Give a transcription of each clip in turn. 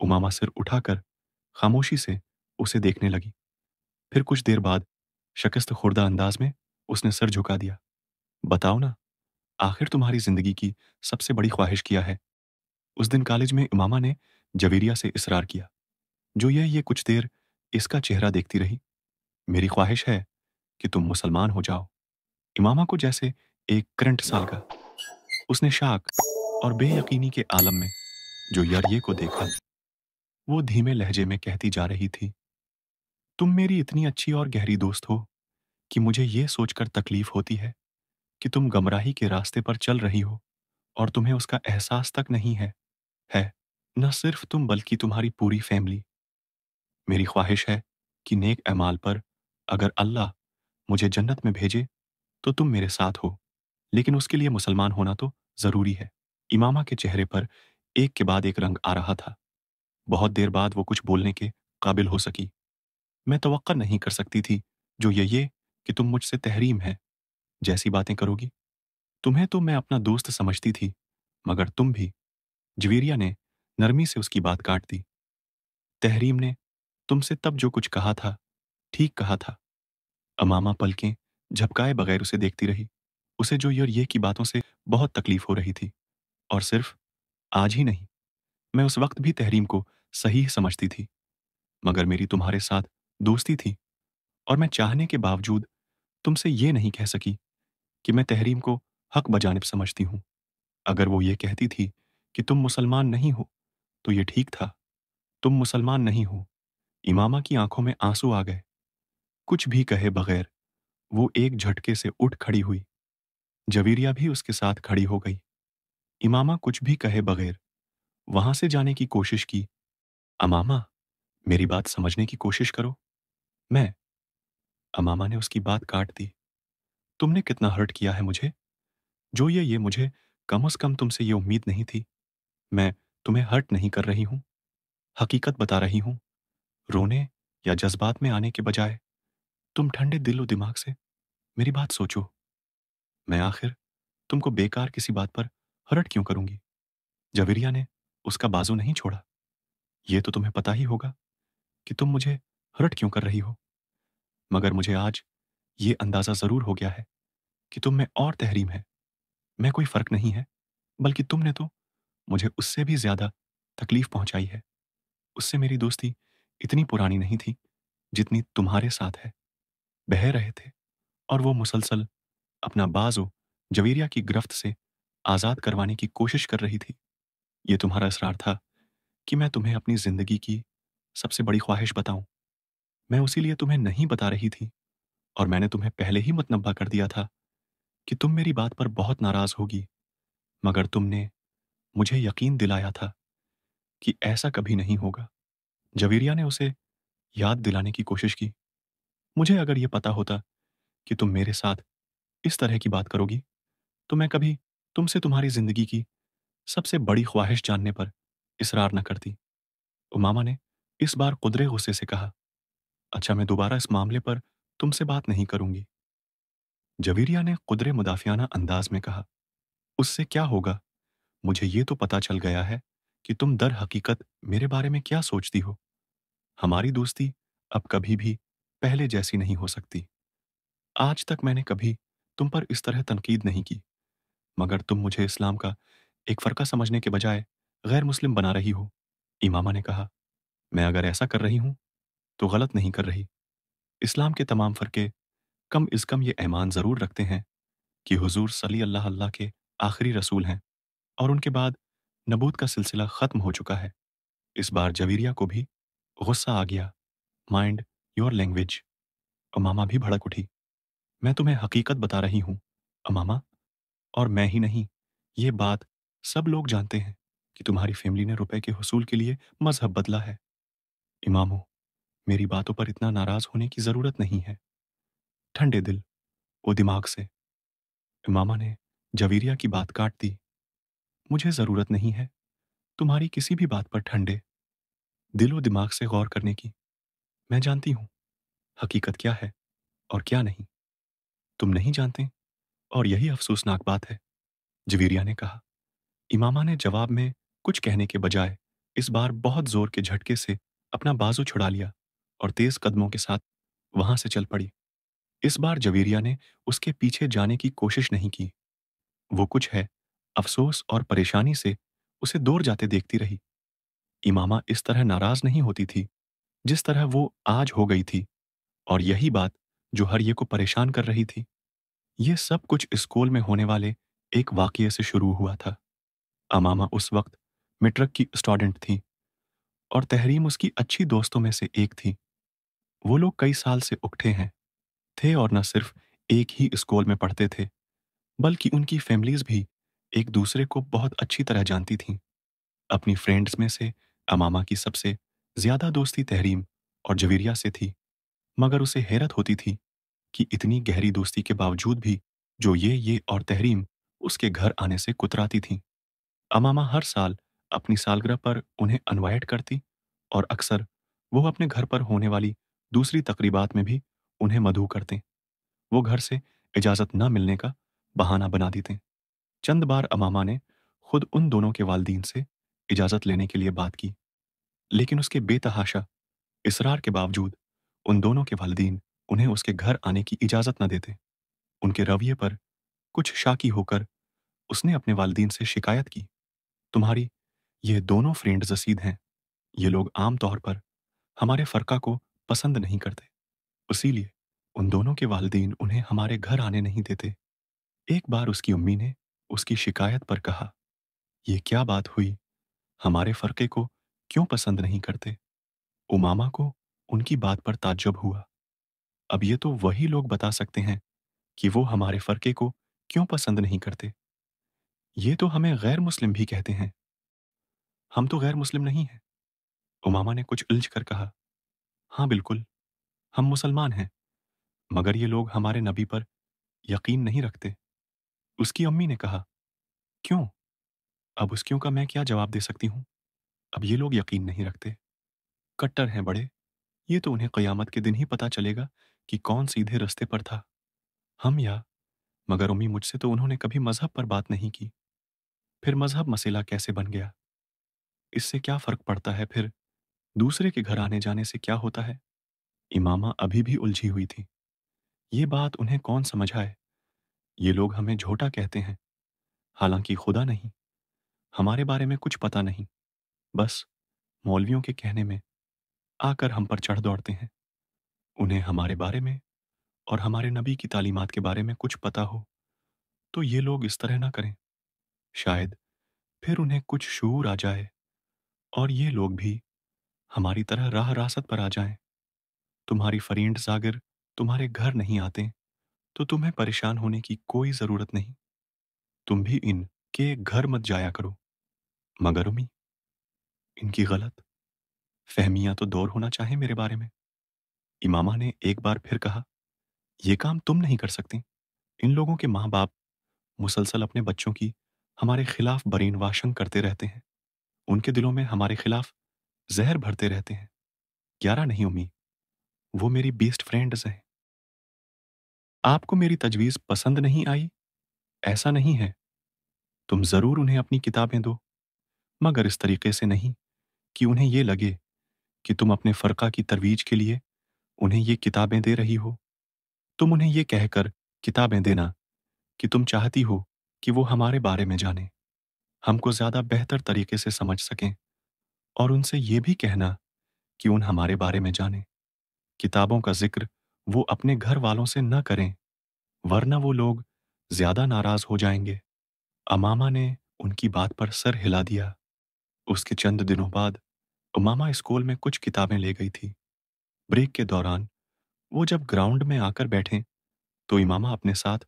Umama सिर उठाकर खामोशी से उसे देखने लगी। फिर कुछ देर बाद शिकस्त खुर्दा अंदाज में उसने सर झुका दिया। बताओ ना, आखिर तुम्हारी जिंदगी की सबसे बड़ी ख्वाहिश क्या है? उस दिन कॉलेज में इमामा ने जवेरिया से इसरार किया। जो ये कुछ देर इसका चेहरा देखती रही। मेरी ख्वाहिश है कि तुम मुसलमान हो जाओ। इमामा को जैसे एक करंट सा लगा। उसने शाक और बेयकीनी के आलम में जो यरिए को देखा, वो धीमे लहजे में कहती जा रही थी, तुम मेरी इतनी अच्छी और गहरी दोस्त हो कि मुझे ये सोचकर तकलीफ होती है कि तुम गमराही के रास्ते पर चल रही हो और तुम्हें उसका एहसास तक नहीं है। है न सिर्फ तुम बल्कि तुम्हारी पूरी फैमिली। मेरी ख्वाहिश है कि नेक अमाल पर अगर अल्लाह मुझे जन्नत में भेजे तो तुम मेरे साथ हो, लेकिन उसके लिए मुसलमान होना तो जरूरी है। इमामा के चेहरे पर एक के बाद एक रंग आ रहा था। बहुत देर बाद वो कुछ बोलने के काबिल हो सकी। मैं तवक्का नहीं कर सकती थी जो ये कि तुम मुझसे तहरीम है जैसी बातें करोगी। तुम्हें तो मैं अपना दोस्त समझती थी, मगर तुम भी। जवेरिया ने नरमी से उसकी बात काट दी। तहरीम ने तुमसे तब जो कुछ कहा था, ठीक कहा था। अमामा पलकें झपकाए बगैर उसे देखती रही। उसे जो ये की बातों से बहुत तकलीफ हो रही थी। और सिर्फ आज ही नहीं, मैं उस वक्त भी तहरीम को सही समझती थी, मगर मेरी तुम्हारे साथ दोस्ती थी और मैं चाहने के बावजूद तुमसे ये नहीं कह सकी कि मैं तहरीम को हक बजानिब समझती हूँ। अगर वो ये कहती थी कि तुम मुसलमान नहीं हो, तो ये ठीक था। तुम मुसलमान नहीं हो। इमामा की आंखों में आंसू आ गए। कुछ भी कहे बगैर वो एक झटके से उठ खड़ी हुई। जवेरिया भी उसके साथ खड़ी हो गई। इमामा कुछ भी कहे बगैर वहां से जाने की कोशिश की। अमामा, मेरी बात समझने की कोशिश करो। मैं अमामा ने उसकी बात काट दी। तुमने कितना हर्ट किया है मुझे। जो ये मुझे कम से कम तुमसे ये उम्मीद नहीं थी। मैं तुम्हें हर्ट नहीं कर रही हूं, हकीकत बता रही हूं। रोने या जज्बात में आने के बजाय तुम ठंडे दिलो दिमाग से मेरी बात सोचो। मैं आखिर तुमको बेकार किसी बात पर हर्ट क्यों करूंगी? जवेरिया ने उसका बाजू नहीं छोड़ा। ये तो तुम्हें पता ही होगा कि तुम मुझे हर्ट क्यों कर रही हो, मगर मुझे आज ये अंदाजा जरूर हो गया है कि तुम में और तहरीम है। मैं कोई फर्क नहीं है, बल्कि तुमने तो मुझे उससे भी ज्यादा तकलीफ पहुंचाई है। उससे मेरी दोस्ती इतनी पुरानी नहीं थी जितनी तुम्हारे साथ है। बह रहे थे और वो मुसलसल अपना बाजू जवेरिया की गिरफ्त से आजाद करवाने की कोशिश कर रही थी। ये तुम्हारा इसरार था कि मैं तुम्हें अपनी जिंदगी की सबसे बड़ी ख्वाहिश बताऊं। मैं उसी लिए तुम्हें नहीं बता रही थी, और मैंने तुम्हें पहले ही मुतनब्बा कर दिया था कि तुम मेरी बात पर बहुत नाराज होगी, मगर तुमने मुझे यकीन दिलाया था कि ऐसा कभी नहीं होगा। जवेरिया ने उसे याद दिलाने की कोशिश की। मुझे अगर ये पता होता कि तुम मेरे साथ इस तरह की बात करोगी, तो मैं कभी तुमसे तुम्हारी जिंदगी की सबसे बड़ी ख्वाहिश जानने पर इसरार न करती। उमामा ने इस बार कुदरे गुस्से से कहा, अच्छा, मैं दोबारा इस मामले पर तुमसे बात नहीं करूंगी। जवेरिया ने कुदरे मुदाफियाना अंदाज में कहा, उससे क्या होगा? मुझे ये तो पता चल गया है कि तुम दर हकीकत मेरे बारे में क्या सोचती हो। हमारी दोस्ती अब कभी भी पहले जैसी नहीं हो सकती। आज तक मैंने कभी तुम पर इस तरह तनकीद नहीं की, मगर तुम मुझे इस्लाम का एक फर्का समझने के बजाय गैर मुस्लिम बना रही हो। इमामा ने कहा, मैं अगर ऐसा कर रही हूं तो गलत नहीं कर रही। इस्लाम के तमाम फरके कम इज कम ये ऐमान जरूर रखते हैं कि हुजूर सल्ली अल्लाह अल्लाह के आखिरी रसूल हैं, और उनके बाद नबूत का सिलसिला खत्म हो चुका है। इस बार जवीरिया को भी गुस्सा आ गया। Mind your language. अमामा भी भड़क उठी। मैं तुम्हें हकीकत बता रही हूं अमामा, और मैं ही नहीं, ये बात सब लोग जानते हैं कि तुम्हारी फैमिली ने रुपए के हुसूल के लिए मजहब बदला है। इमामो, मेरी बातों पर इतना नाराज होने की जरूरत नहीं है। ठंडे दिल वो दिमाग से। इमामा ने जवीरिया की बात काट दी। मुझे जरूरत नहीं है तुम्हारी किसी भी बात पर ठंडे दिलो दिमाग से गौर करने की। मैं जानती हूं हकीकत क्या है और क्या नहीं। तुम नहीं जानते, और यही अफसोसनाक बात है, जवीरिया ने कहा। इमामा ने जवाब में कुछ कहने के बजाय इस बार बहुत जोर के झटके से अपना बाजू छुड़ा लिया और तेज कदमों के साथ वहां से चल पड़ी। इस बार जवेरिया ने उसके पीछे जाने की कोशिश नहीं की। वो कुछ है अफसोस और परेशानी से उसे दूर जाते देखती रही। इमामा इस तरह नाराज नहीं होती थी जिस तरह वो आज हो गई थी, और यही बात जो हरिये को परेशान कर रही थी। ये सब कुछ स्कूल में होने वाले एक वाकये से शुरू हुआ था। अमामा उस वक्त मिट्रक की स्टूडेंट थी और तहरीम उसकी अच्छी दोस्तों में से एक थी। वो लोग कई साल से उकठे हैं थे और न सिर्फ एक ही स्कूल में पढ़ते थे, बल्कि उनकी फैमिलीज भी एक दूसरे को बहुत अच्छी तरह जानती थीं। अपनी फ्रेंड्स में से अमामा की सबसे ज्यादा दोस्ती तहरीम और जवेरिया से थी, मगर उसे हैरत होती थी कि इतनी गहरी दोस्ती के बावजूद भी जो ये और तहरीम उसके घर आने से कुतराती थीं। अमामा हर साल अपनी सालगिरह पर उन्हें इनवाइट करती और अक्सर वो अपने घर पर होने वाली दूसरी तकरीबात में भी उन्हें मदऊ करते। वो घर से इजाज़त न मिलने का बहाना बना देते। चंद बार अमामा ने खुद उन दोनों के वालिदीन से इजाज़त लेने के लिए बात की, लेकिन उसके बेतहाशा इसरार के बावजूद उन दोनों के वालिदीन उन्हें उसके घर आने की इजाज़त न देते। उनके रवैये पर कुछ शाकी होकर उसने अपने वालिदीन से शिकायत की, तुम्हारी ये दोनों फ्रेंड्स रसीद हैं। ये लोग आम तौर पर हमारे फ़रका को पसंद नहीं करते, इसीलिए उन दोनों के वालिदीन उन्हें हमारे घर आने नहीं देते। एक बार उसकी अम्मी ने उसकी शिकायत पर कहा, ये क्या बात हुई, हमारे फ़रके को क्यों पसंद नहीं करते? उमामा को उनकी बात पर ताज्जुब हुआ। अब ये तो वही लोग बता सकते हैं कि वो हमारे फ़रके को क्यों पसंद नहीं करते। ये तो हमें गैर मुस्लिम भी कहते हैं। हम तो गैर मुस्लिम नहीं हैं। उमामा ने कुछ उलझ कर कहा, हाँ बिल्कुल, हम मुसलमान हैं, मगर ये लोग हमारे नबी पर यकीन नहीं रखते। उसकी अम्मी ने कहा, क्यों? अब उस क्यों का मैं क्या जवाब दे सकती हूँ? अब ये लोग यकीन नहीं रखते, कट्टर हैं बड़े। ये तो उन्हें क़यामत के दिन ही पता चलेगा कि कौन सीधे रास्ते पर था, हम या। मगर अम्मी, मुझसे तो उन्होंने कभी मज़हब पर बात नहीं की। फिर मज़हब मसला कैसे बन गया? इससे क्या फ़र्क पड़ता है फिर? दूसरे के घर आने जाने से क्या होता है? इमामा अभी भी उलझी हुई थी। ये बात उन्हें कौन समझाए? ये लोग हमें झोटा कहते हैं, हालांकि खुदा नहीं, हमारे बारे में कुछ पता नहीं। बस मौलवियों के कहने में आकर हम पर चढ़ दौड़ते हैं। उन्हें हमारे बारे में और हमारे नबी की तालीमात के बारे में कुछ पता हो तो ये लोग इस तरह ना करें। शायद फिर उन्हें कुछ शऊर आ जाए और ये लोग भी हमारी तरह राह रासत पर आ जाएं। तुम्हारी फरींड जागिर तुम्हारे घर नहीं आते तो तुम्हें परेशान होने की कोई जरूरत नहीं। तुम भी इनके घर मत जाया करो। मगर उम्मी, इनकी गलत फहमियां तो दूर होना चाहे मेरे बारे में। इमामा ने एक बार फिर कहा, यह काम तुम नहीं कर सकती। इन लोगों के माँ बाप मुसलसल अपने बच्चों की हमारे खिलाफ बरीन वाशंग करते रहते हैं। उनके दिलों में हमारे खिलाफ जहर भरते रहते हैं। 11 नहीं उम्मी, वो मेरी बेस्ट फ्रेंड्स हैं। आपको मेरी तजवीज़ पसंद नहीं आई? ऐसा नहीं है। तुम ज़रूर उन्हें अपनी किताबें दो, मगर इस तरीके से नहीं कि उन्हें ये लगे कि तुम अपने फ़रका की तरवीज के लिए उन्हें ये किताबें दे रही हो। तुम उन्हें ये कहकर किताबें देना कि तुम चाहती हो कि वो हमारे बारे में जानें, हमको ज़्यादा बेहतर तरीके से समझ सकें, और उनसे ये भी कहना कि उन हमारे बारे में जानें। किताबों का ज़िक्र वो अपने घर वालों से न करें, वरना वो लोग ज़्यादा नाराज़ हो जाएंगे। अमामा ने उनकी बात पर सर हिला दिया। उसके चंद दिनों बाद उमामा स्कूल में कुछ किताबें ले गई थी। ब्रेक के दौरान वो जब ग्राउंड में आकर बैठे तो इमामा अपने साथ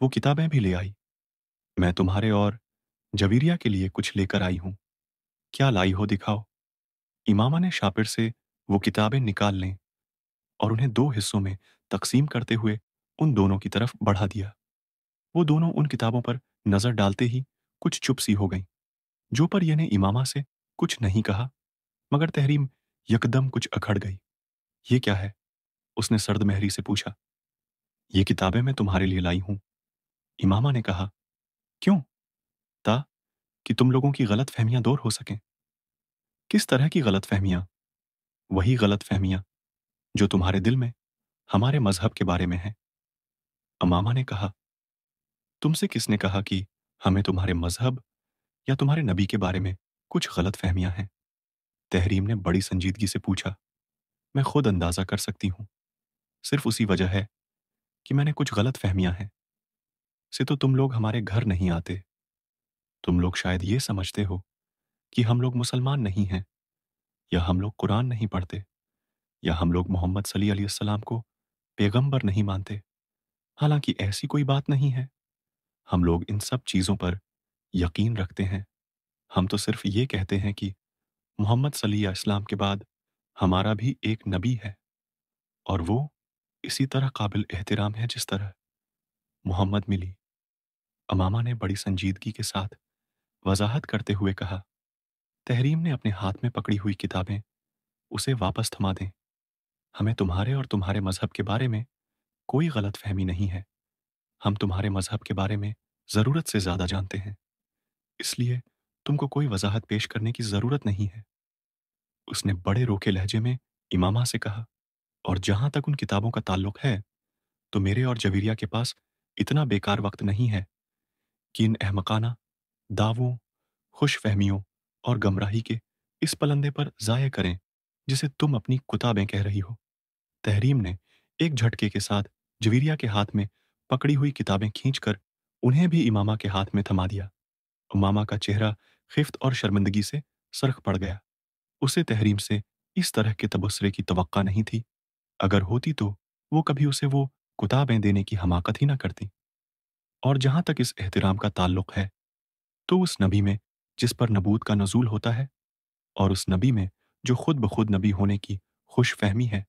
वो किताबें भी ले आई। मैं तुम्हारे और जवीरिया के लिए कुछ लेकर आई हूं, क्या लाई हो दिखाओ। इमामा ने शापिर से वो किताबें निकाल लें और उन्हें दो हिस्सों में तकसीम करते हुए उन दोनों की तरफ बढ़ा दिया। वो दोनों उन किताबों पर नजर डालते ही कुछ चुप सी हो गईं। जो पर ने इमामा से कुछ नहीं कहा, मगर तहरीम यकदम कुछ अखड़ गई। ये क्या है? उसने सर्द महरी से पूछा। ये किताबें मैं तुम्हारे लिए लाई हूं, इमामा ने कहा। क्यों? ता कि तुम लोगों की गलत फहमियां दूर हो सकें। किस तरह की गलत फहमियाँ? वही गलत फहमियाँ जो तुम्हारे दिल में हमारे मज़हब के बारे में हैं। अमामा ने कहा, तुमसे किसने कहा कि हमें तुम्हारे मज़हब या तुम्हारे नबी के बारे में कुछ गलत फहमियाँ हैं? तहरीम ने बड़ी संजीदगी से पूछा। मैं खुद अंदाज़ा कर सकती हूँ। सिर्फ उसी वजह है कि मैंने कुछ गलत फहमियाँ हैं से तो तुम लोग हमारे घर नहीं आते। तुम लोग शायद ये समझते हो कि हम लोग मुसलमान नहीं हैं, या हम लोग कुरान नहीं पढ़ते, या हम लोग मोहम्मद सल्लल्लाहु अलैहि वसल्लम को पैगंबर नहीं मानते। हालांकि ऐसी कोई बात नहीं है। हम लोग इन सब चीज़ों पर यकीन रखते हैं। हम तो सिर्फ ये कहते हैं कि मोहम्मद सल्लल्लाहु अलैहि वसल्लम के बाद हमारा भी एक नबी है, और वो इसी तरह काबिल एहतराम है जिस तरह मोहम्मद मिली। अमामा ने बड़ी संजीदगी के साथ वजाहत करते हुए कहा। तहरीम ने अपने हाथ में पकड़ी हुई किताबें उसे वापस थमा दें। हमें तुम्हारे और तुम्हारे मजहब के बारे में कोई गलत फहमी नहीं है। हम तुम्हारे मजहब के बारे में ज़रूरत से ज़्यादा जानते हैं, इसलिए तुमको कोई वजाहत पेश करने की ज़रूरत नहीं है। उसने बड़े रोके लहजे में इमामा से कहा, और जहां तक उन किताबों का ताल्लुक है, तो मेरे और जवीरिया के पास इतना बेकार वक्त नहीं है कि इन अहमकाना दावों, खुश फहमियों और गमराही के इस पलंदे पर ज़ाय करें जिसे तुम अपनी कुताबें कह रही हो। तहरीम ने एक झटके के साथ जवीरिया के हाथ में पकड़ी हुई किताबें खींचकर उन्हें भी इमामा के हाथ में थमा दिया। उमामा का चेहरा खिफ्त और शर्मिंदगी से सरख पड़ गया। उसे तहरीम से इस तरह के तबसरे की तवक्का नहीं थी। अगर होती तो वो कभी उसे वो कुताबें देने की हमाकत ही ना करती। और जहां तक इस एहतराम का ताल्लुक है, तो उस नबी में जिस पर नबूत का नजूल होता है, और उस नबी में जो खुद ब खुद नबी होने की खुश फहमी है,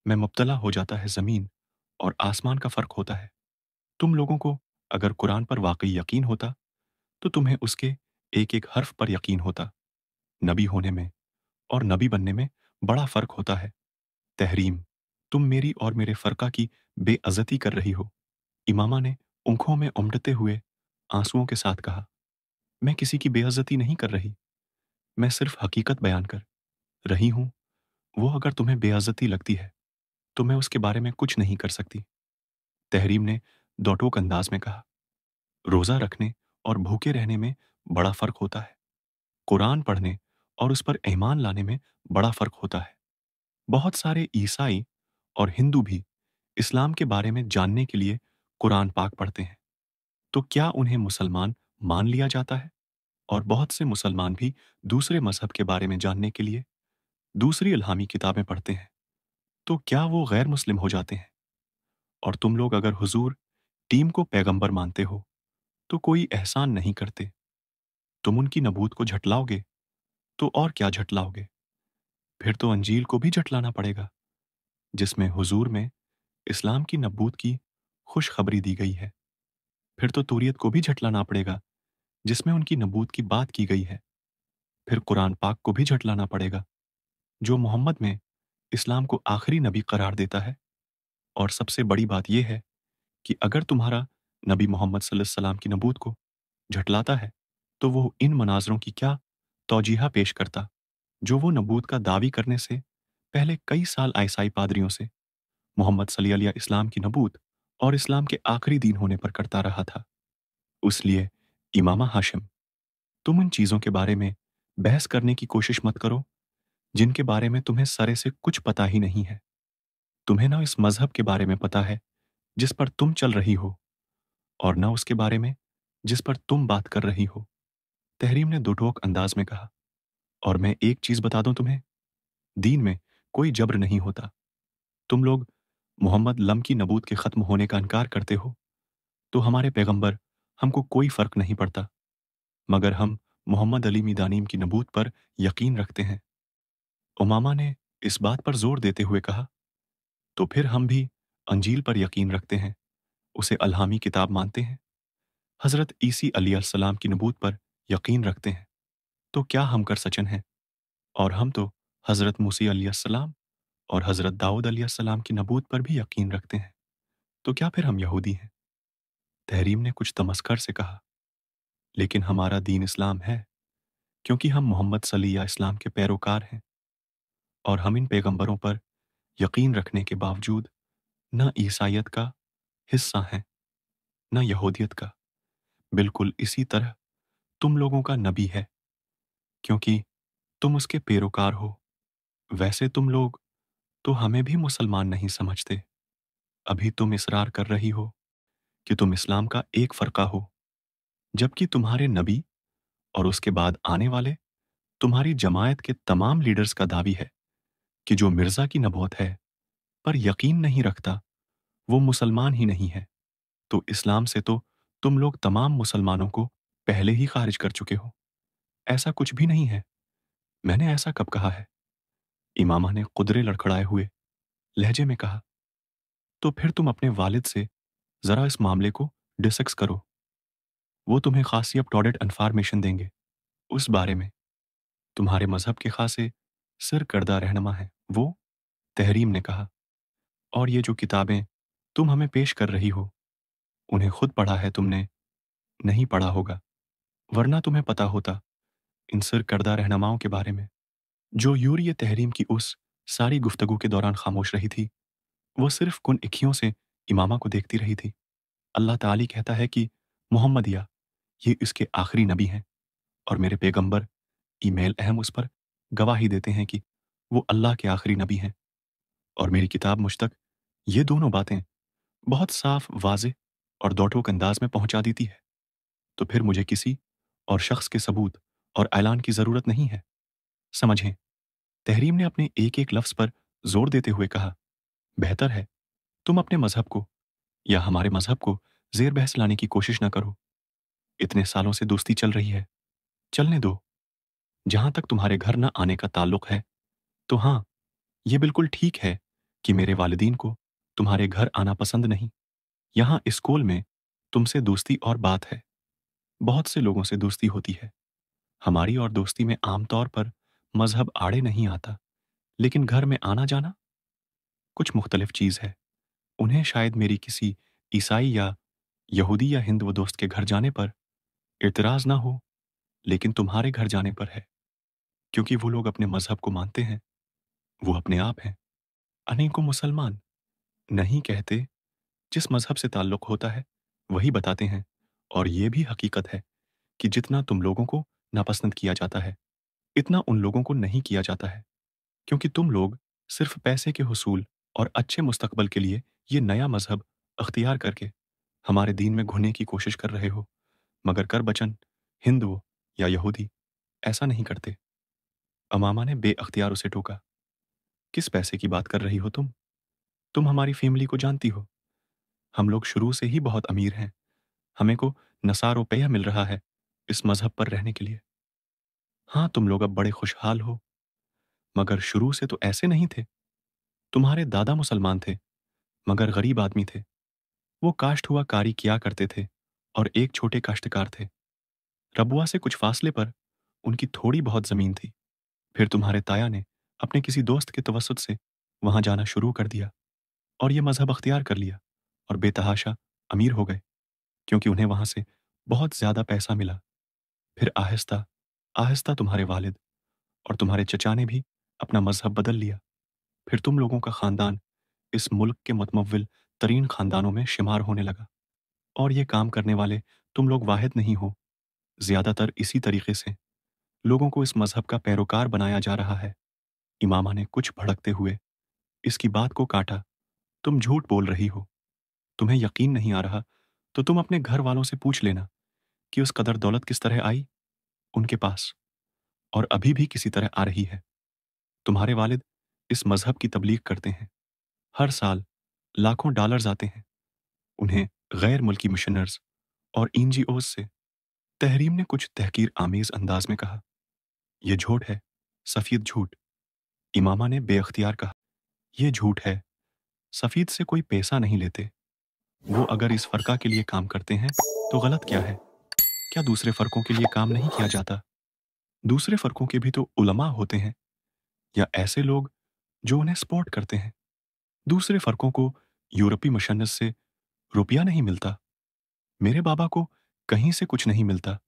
में मुब्तला हो जाता है ज़मीन और आसमान का फ़र्क होता है। तुम लोगों को अगर कुरान पर वाक़ई यकीन होता, तो तुम्हें उसके एक-एक हर्फ पर यकीन होता। नबी होने में और नबी बनने में बड़ा फ़र्क होता है। तहरीम, तुम मेरी और मेरे फ़रका की बेइज़्ज़ती कर रही हो। इमामा ने आँखों में उमड़ते हुए आँसुओं के साथ कहा, मैं किसी की बेइज़्ज़ती नहीं कर रही। मैं सिर्फ़ हकीकत बयान कर रही हूँ। वो अगर तुम्हें बेइज़्ज़ती लगती है, तो मैं उसके बारे में कुछ नहीं कर सकती। तहरीम ने दोटोक अंदाज में कहा, रोज़ा रखने और भूखे रहने में बड़ा फ़र्क होता है। कुरान पढ़ने और उस पर ईमान लाने में बड़ा फ़र्क होता है। बहुत सारे ईसाई और हिंदू भी इस्लाम के बारे में जानने के लिए कुरान पाक पढ़ते हैं। तो क्या उन्हें मुसलमान मान लिया जाता है? और बहुत से मुसलमान भी दूसरे मज़हब के बारे में जानने के लिए दूसरी इल्हामी किताबें पढ़ते हैं। तो क्या वो गैर मुस्लिम हो जाते हैं? और तुम लोग अगर हुजूर टीम को पैगंबर मानते हो, तो कोई एहसान नहीं करते। तुम उनकी नबूत को झटलाओगे, तो और क्या झटलाओगे? फिर तो अंजील को भी झटलाना पड़ेगा, जिसमें हुजूर में इस्लाम की नबूत की खुशखबरी दी गई है। फिर तो तूरियत को भी झटलाना पड़ेगा, जिसमें उनकी नबूत की बात की गई है। फिर कुरान पाक को भी झटलाना पड़ेगा, जो मोहम्मद में इस्लाम को आखिरी नबी करार देता है। और सबसे बड़ी बात यह है कि अगर तुम्हारा नबी मोहम्मद सल्लल्लाहु अलैहि वसल्लम की नबूत को झटलाता है, तो वो इन मनाज़रों की क्या तौजीहा पेश करता, जो वो नबूत का दावी करने से पहले कई साल ईसाई पादरियों से मोहम्मद सल्लल्लाहु अलैहि इस्लाम की नबूत और इस्लाम के आखिरी दिन होने पर करता रहा था। इसलिए इमामा हाशिम, तुम इन चीज़ों के बारे में बहस करने की कोशिश मत करो, जिनके बारे में तुम्हें सरे से कुछ पता ही नहीं है। तुम्हें ना इस मज़हब के बारे में पता है, जिस पर तुम चल रही हो, और ना उसके बारे में, जिस पर तुम बात कर रही हो। तहरीम ने दोटोक अंदाज में कहा, और मैं एक चीज़ बता दूं तुम्हें, दीन में कोई जब्र नहीं होता। तुम लोग मोहम्मद लम की नबूत के ख़त्म होने का इनकार करते हो, तो हमारे पैगंबर हमको कोई फ़र्क नहीं पड़ता, मगर हम मोहम्मद अली मीदानीम की नबूत पर यकीन रखते हैं। उमामा ने इस बात पर जोर देते हुए कहा, तो फिर हम भी अंजील पर यकीन रखते हैं, उसे अल्हामी किताब मानते हैं। हज़रत ईसी अलैहिस्सलाम की नबूत पर यकीन रखते हैं। तो क्या हम कर सचन हैं? और हम तो हज़रत मूसी अलैहिस्सलाम और हज़रत दाऊद अलैहिस्सलाम की नबूत पर भी यकीन रखते हैं। तो क्या फिर हम यहूदी हैं? तहरीम ने कुछ तमस्खर से कहा, लेकिन हमारा दीन इस्लाम है। क्योंकि हम मोहम्मद सल्ली या इस्लाम के पैरोकार हैं और हम इन पैगंबरों पर यकीन रखने के बावजूद न ईसाइयत का हिस्सा हैं, न यहूदियत का। बिल्कुल इसी तरह तुम लोगों का नबी है, क्योंकि तुम उसके पैरोकार हो। वैसे तुम लोग तो हमें भी मुसलमान नहीं समझते। अभी तुम इसरार कर रही हो कि तुम इस्लाम का एक फ़रका हो, जबकि तुम्हारे नबी और उसके बाद आने वाले तुम्हारी जमायत के तमाम लीडर्स का दावी है कि जो मिर्ज़ा की नबूवत है, पर यकीन नहीं रखता, वो मुसलमान ही नहीं है। तो इस्लाम से तो तुम लोग तमाम मुसलमानों को पहले ही खारिज कर चुके हो। ऐसा कुछ भी नहीं है। मैंने ऐसा कब कहा है? इमामा ने कुदरे लड़खड़ाए हुए लहजे में कहा। तो फिर तुम अपने वालिद से ज़रा इस मामले को डिस्कस करो। वो तुम्हें खासी अप टू डेट इन्फॉर्मेशन देंगे उस बारे में। तुम्हारे मज़हब के खासे सरकर्दा रहनुमा हैं वो, तहरीम ने कहा। और ये जो किताबें तुम हमें पेश कर रही हो, उन्हें खुद पढ़ा है तुमने? नहीं पढ़ा होगा, वरना तुम्हें पता होता इन सरकर्दा रहनुमाओं के बारे में। जो यूरी ये तहरीम की उस सारी गुफ्तगू के दौरान खामोश रही थी, वो सिर्फ कुन इक्खियों से इमामा को देखती रही थी। अल्लाह ताली कहता है कि मोहम्मदिया ये इसके आखिरी नबी हैं और मेरे पैगंबर ईमेल अहम उस पर गवाही देते हैं कि वो अल्लाह के आखिरी नबी हैं। और मेरी किताब मुझ तक ये दोनों बातें बहुत साफ, वाज़ेह और दो-टोक अंदाज में पहुंचा देती है। तो फिर मुझे किसी और शख्स के सबूत और ऐलान की ज़रूरत नहीं है। समझें, तहरीम ने अपने एक-एक लफ्ज़ पर ज़ोर देते हुए कहा, बेहतर है तुम अपने मज़हब को या हमारे मज़हब को ज़ेर बहस लाने की कोशिश न करो। इतने सालों से दोस्ती चल रही है, चलने दो। जहां तक तुम्हारे घर न आने का ताल्लुक है, तो हाँ, ये बिल्कुल ठीक है कि मेरे वालिदीन को तुम्हारे घर आना पसंद नहीं। यहाँ स्कूल में तुमसे दोस्ती और बात है। बहुत से लोगों से दोस्ती होती है। हमारी और दोस्ती में आम तौर पर मज़हब आड़े नहीं आता, लेकिन घर में आना-जाना कुछ मुख्तलिफ चीज़ है। उन्हें शायद मेरी किसी ईसाई या यहूदी या हिंदू दोस्त के घर जाने पर इतराज़ ना हो, लेकिन तुम्हारे घर जाने पर है, क्योंकि वो लोग अपने मज़हब को मानते हैं। वो अपने आप हैं। अनेकों मुसलमान नहीं कहते, जिस मज़हब से ताल्लुक़ होता है, वही बताते हैं। और ये भी हकीकत है कि जितना तुम लोगों को नापसंद किया जाता है, इतना उन लोगों को नहीं किया जाता है, क्योंकि तुम लोग सिर्फ़ पैसे के हुसूल और अच्छे मुस्तक़बल के लिए ये नया मज़हब अख्तियार करके हमारे दीन में घुलने की कोशिश कर रहे हो, मगर कर बचन हिंदू या यहूदी ऐसा नहीं करते। अमामा ने बेअख्तियार उसे टोका। किस पैसे की बात कर रही हो तुम? तुम हमारी फैमिली को जानती हो। हम लोग शुरू से ही बहुत अमीर हैं। हमें को नसा रुपया मिल रहा है इस मज़हब पर रहने के लिए। हाँ, तुम लोग अब बड़े खुशहाल हो, मगर शुरू से तो ऐसे नहीं थे। तुम्हारे दादा मुसलमान थे, मगर गरीब आदमी थे। वो काश्त हुआ कारी किया करते थे और एक छोटे काश्तकार थे। रबुआ से कुछ फासले पर उनकी थोड़ी बहुत ज़मीन थी। फिर तुम्हारे ताया ने अपने किसी दोस्त के तवस्सुत से वहाँ जाना शुरू कर दिया और ये मज़हब अख्तियार कर लिया और बेतहाशा अमीर हो गए, क्योंकि उन्हें वहाँ से बहुत ज़्यादा पैसा मिला। फिर आहिस्ता, आहिस्ता तुम्हारे वालिद और तुम्हारे चचा ने भी अपना मज़हब बदल लिया। फिर तुम लोगों का ख़ानदान इस मुल्क के मुतमव्विल तरीन ख़ानदानों में शुमार होने लगा। और ये काम करने वाले तुम लोग वाहिद नहीं हो। ज़्यादातर इसी तरीके से लोगों को इस मज़हब का पैरोकार बनाया जा रहा है। इमामा ने कुछ भड़कते हुए इसकी बात को काटा। तुम झूठ बोल रही हो। तुम्हें यकीन नहीं आ रहा, तो तुम अपने घर वालों से पूछ लेना कि उस कदर दौलत किस तरह आई उनके पास, और अभी भी किसी तरह आ रही है। तुम्हारे वालिद इस मज़हब की तबलीग करते हैं। हर साल लाखों डॉलर्स आते हैं उन्हें गैर मुल्की मिशनर्स और एनजीओज़ से। तहरीम ने कुछ तहकीर आमेज़ अंदाज में कहा, यह झूठ है, सफ़ेद झूठ। इमामा ने बेअख्तियार कहा, यह झूठ है। सफ़ीद से कोई पैसा नहीं लेते। वो अगर इस फ़रका के लिए काम करते हैं, तो गलत क्या है? क्या दूसरे फ़रकों के लिए काम नहीं किया जाता? दूसरे फ़रकों के भी तो उलमा होते हैं, या ऐसे लोग जो उन्हें सपोर्ट करते हैं। दूसरे फ़रकों को यूरोपी मुशन्नस से रुपया नहीं मिलता। मेरे बाबा को कहीं से कुछ नहीं मिलता।